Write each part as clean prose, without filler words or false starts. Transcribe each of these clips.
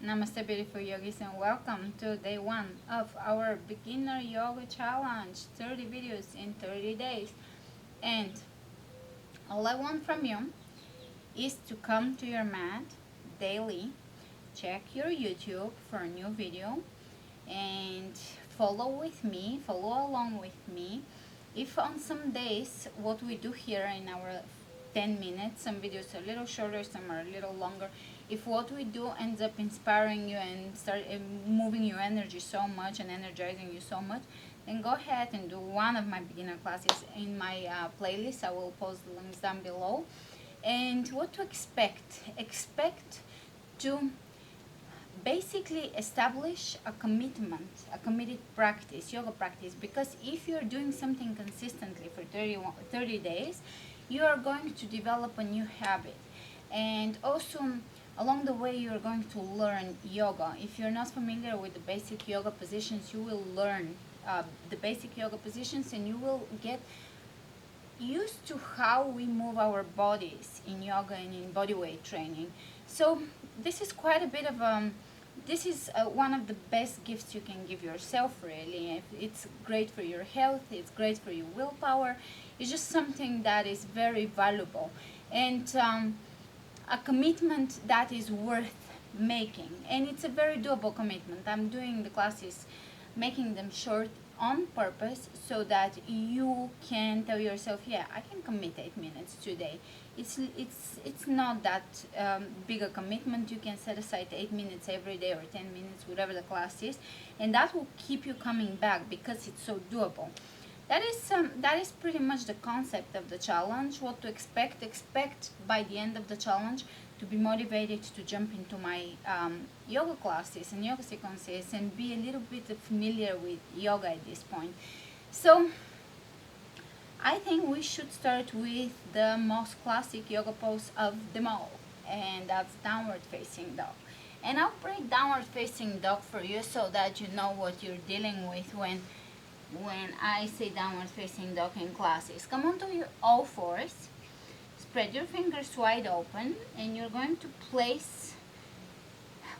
Namaste, beautiful yogis, and welcome to day 1 of our beginner yoga challenge, 30 videos in 30 days. And all I want from you is to come to your mat daily, check your YouTube for a new video, and follow along with me. If on some days what we do here in our 10 minutes, some videos are a little shorter, some are a little longer, if what we do ends up inspiring you and start moving your energy so much and energizing you so much, then go ahead and do one of my beginner classes in my playlist. I will post the links down below. And what to expect to basically establish a commitment, a committed practice, yoga practice, because if you're doing something consistently for 30 days, you are going to develop a new habit. And also along the way you're going to learn yoga. If you're not familiar with the basic yoga positions, you will learn the basic yoga positions, and you will get used to how we move our bodies in yoga and in bodyweight training. So this is quite a bit of this is one of the best gifts you can give yourself, really. It's great for your health, it's great for your willpower. It's just something that is very valuable, and a commitment that is worth making. And it's a very doable commitment. I'm doing the classes, making them short on purpose, so that you can tell yourself, yeah, I can commit 8 minutes today. It's not that big a commitment. You can set aside 8 minutes every day, or 10 minutes, whatever the class is, and that will keep you coming back because it's so doable. That is pretty much the concept of the challenge. What to expect by the end of the challenge to be motivated to jump into my yoga classes and yoga sequences and be a little bit familiar with yoga at this point. So I think we should start with the most classic yoga pose of them all, and that's downward facing dog. And I'll break downward facing dog for you so that you know what you're dealing with when I say downward facing dog in classes. Come onto your all fours, spread your fingers wide open, and you're going to place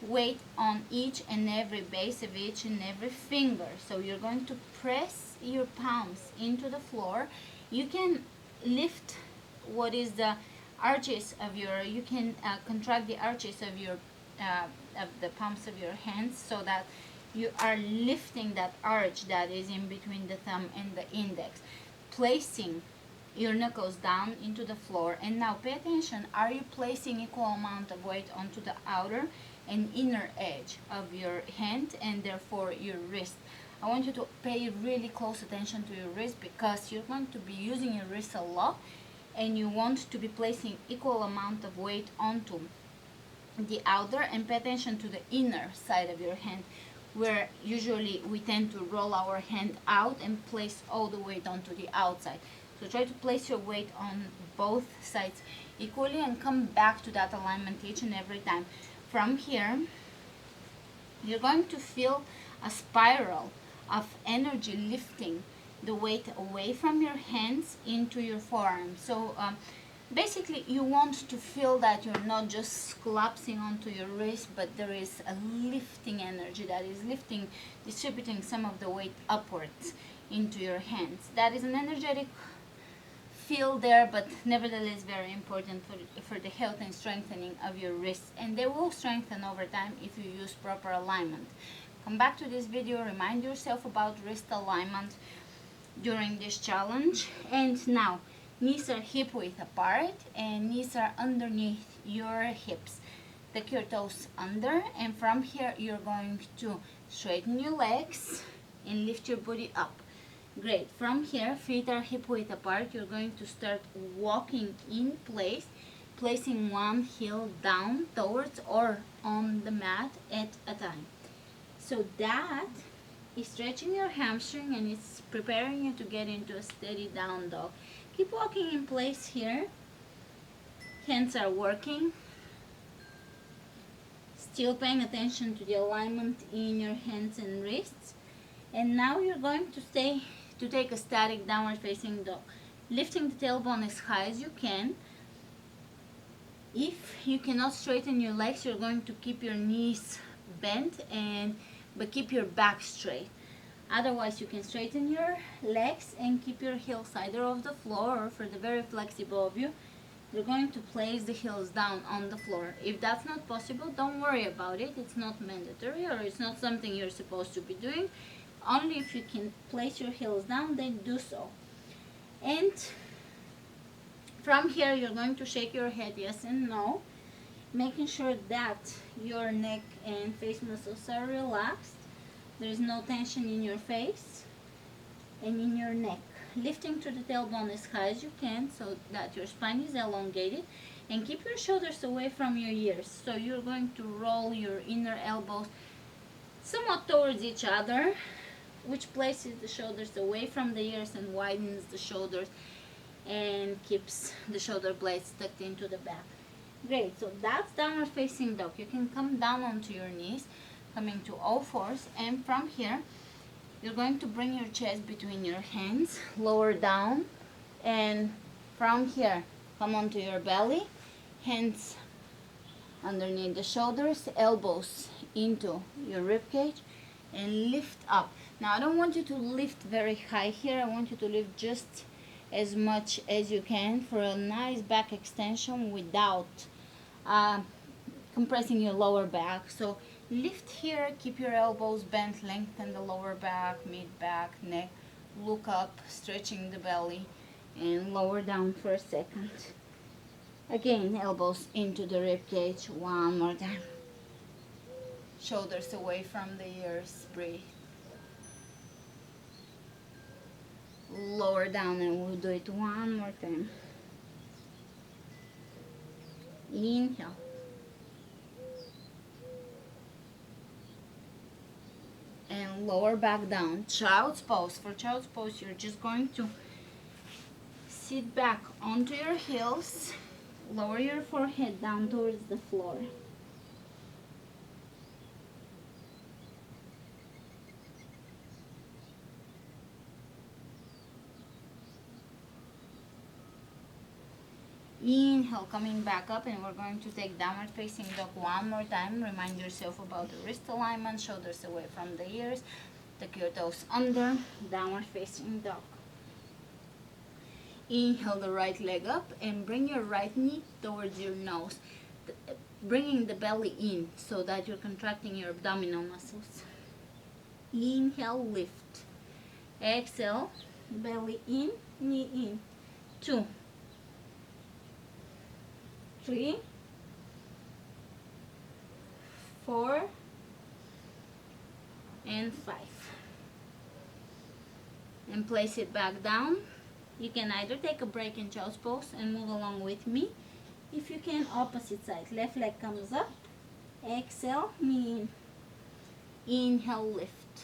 weight on each and every base of each and every finger. So you're going to press your palms into the floor. You can lift what is the arches of your, you can contract the arches of your of the palms of your hands, so that you are lifting that arch that is in between the thumb and the index, placing your knuckles down into the floor. And now pay attention, are you placing equal amount of weight onto the outer and inner edge of your hand, and therefore your wrist? I want you to pay really close attention to your wrist, because you're going to be using your wrist a lot, and you want to be placing equal amount of weight onto the outer. And pay attention to the inner side of your hand, where usually we tend to roll our hand out and place all the weight onto the outside. So try to place your weight on both sides equally, and come back to that alignment each and every time. From here, you're going to feel a spiral of energy lifting the weight away from your hands into your forearms. So basically you want to feel that you're not just collapsing onto your wrist, but there is a lifting energy that is lifting, distributing some of the weight upwards into your hands. That is an energetic feel there, but nevertheless very important for the health and strengthening of your wrists, and they will strengthen over time if you use proper alignment. Come back to this video, remind yourself about wrist alignment during this challenge. And now knees are hip width apart, and knees are underneath your hips. Take your toes under, and from here you're going to straighten your legs and lift your body up. Great. From here, feet are hip width apart. You're going to start walking in place, placing one heel down towards or on the mat at a time. So that is stretching your hamstring, and it's preparing you to get into a steady down dog. Keep walking in place here. Hands are working. Still paying attention to the alignment in your hands and wrists. And now you're going to take a static downward facing dog, lifting the tailbone as high as you can. If you cannot straighten your legs, you're going to keep your knees bent, but keep your back straight. Otherwise, you can straighten your legs and keep your heels either off the floor, or for the very flexible of you, you're going to place the heels down on the floor. If that's not possible, don't worry about it. It's not mandatory, or it's not something you're supposed to be doing. Only if you can place your heels down, then do so. And from here, you're going to shake your head yes and no, making sure that your neck and face muscles are relaxed. There is no tension in your face and in your neck. Lifting to the tailbone as high as you can so that your spine is elongated, and keep your shoulders away from your ears. So you're going to roll your inner elbows somewhat towards each other, which places the shoulders away from the ears and widens the shoulders and keeps the shoulder blades tucked into the back. Great, so that's downward facing dog. You can come down onto your knees, coming to all fours, and from here you're going to bring your chest between your hands, lower down, and from here come onto your belly, hands underneath the shoulders, elbows into your rib cage, and lift up. Now I don't want you to lift very high here. I want you to lift just as much as you can for a nice back extension without compressing your lower back. So lift here, keep your elbows bent, lengthen the lower back, mid back, neck, look up, stretching the belly, and lower down for a second. Again, elbows into the rib cage, one more time. Shoulders away from the ears, breathe. Lower down, and we'll do it one more time. Inhale. And lower back down. Child's pose. For child's pose, you're just going to sit back onto your heels, lower your forehead down towards the floor. Inhale, coming back up, and we're going to take downward facing dog one more time. Remind yourself about the wrist alignment, shoulders away from the ears, tuck your toes under, downward facing dog. Inhale the right leg up and bring your right knee towards your nose, bringing the belly in so that you're contracting your abdominal muscles. Inhale, lift. Exhale, belly in, knee in. 2, 3, 4, and 5. And place it back down. You can either take a break in child's pose and move along with me. If you can, opposite side. Left leg comes up. Exhale, knee in. Inhale, lift.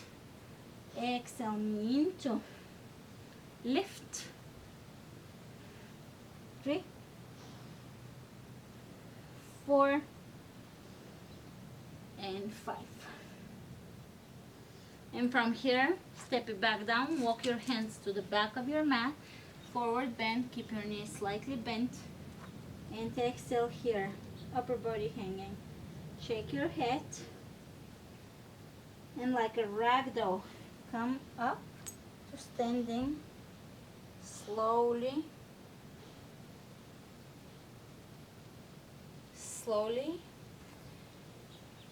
Exhale, knee in. 2. Lift. 3, 4, and 5. And from here, step it back down, walk your hands to the back of your mat, forward bend, keep your knees slightly bent, and exhale here, upper body hanging. Shake your head, and like a ragdoll, come up to standing, slowly,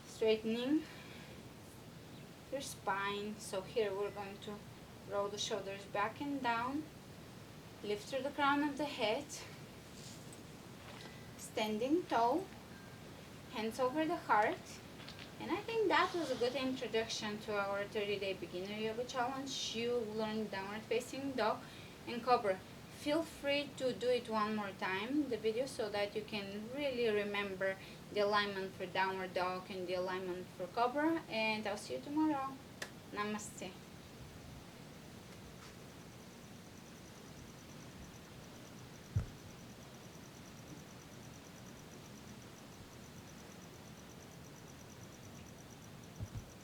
straightening your spine. So here we're going to roll the shoulders back and down, lift through the crown of the head, standing tall, hands over the heart. And I think that was a good introduction to our 30-day beginner yoga challenge. You learned downward facing dog and cobra. Feel free to do it one more time, the video, so that you can really remember the alignment for downward dog and the alignment for cobra. And I'll see you tomorrow. Namaste.